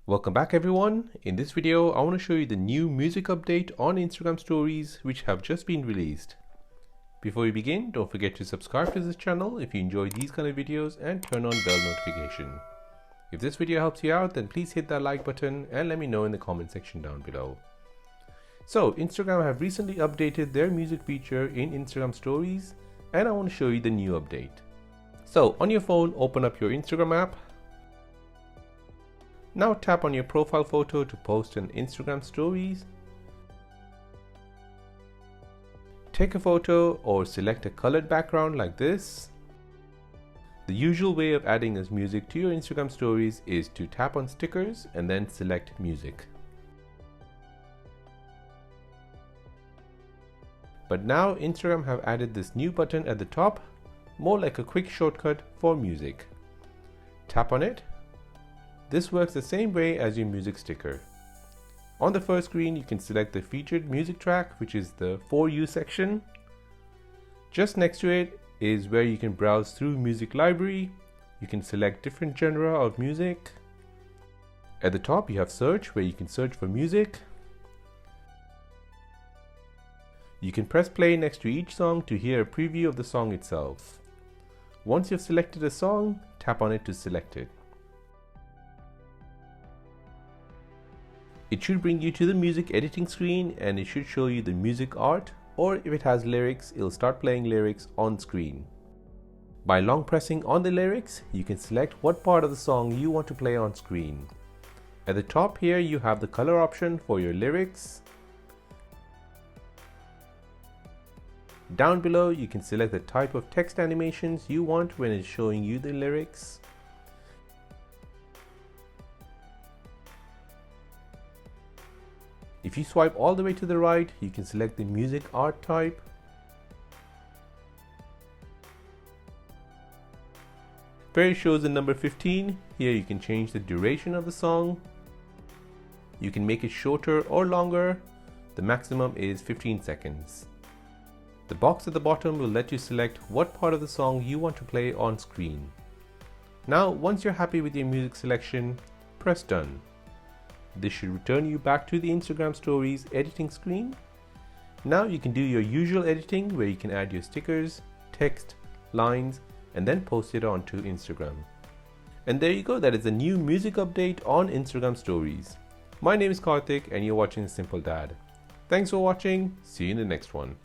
Welcome back everyone. In this video, I want to show you the new music update on Instagram stories which have just been released. Before we begin, don't forget to subscribe to this channel if you enjoy these kind of videos and turn on bell notification. If this video helps you out, then please hit that like button and let me know in the comment section down below. So Instagram have recently updated their music feature in Instagram stories and I want to show you the new update. So on your phone, open up your Instagram app. Now tap on your profile photo to post an Instagram stories. Take a photo or select a colored background like this. The usual way of adding this music to your Instagram stories is to tap on stickers and then select music. But now Instagram have added this new button at the top, more like a quick shortcut for music. Tap on it. This works the same way as your music sticker. On the first screen, you can select the featured music track, which is the For You section. Just next to it is where you can browse through music library. You can select different genre of music. At the top, you have search, where you can search for music. You can press play next to each song to hear a preview of the song itself. Once you've selected a song, tap on it to select it. It should bring you to the music editing screen and it should show you the music art, or if it has lyrics, it'll start playing lyrics on screen. By long pressing on the lyrics, you can select what part of the song you want to play on screen. At the top here, you have the color option for your lyrics. Down below, you can select the type of text animations you want when it's showing you the lyrics. If you swipe all the way to the right, you can select the music art type. Where it shows the number 15, here you can change the duration of the song. You can make it shorter or longer. The maximum is 15 seconds. The box at the bottom will let you select what part of the song you want to play on screen. Now, once you're happy with your music selection, press done. This should return you back to the Instagram stories editing screen. Now you can do your usual editing where you can add your stickers, text, lines, and then post it onto Instagram. And there you go, that is a new music update on Instagram stories. My name is Karthik and you're watching Simple Dad. Thanks for watching, see you in the next one.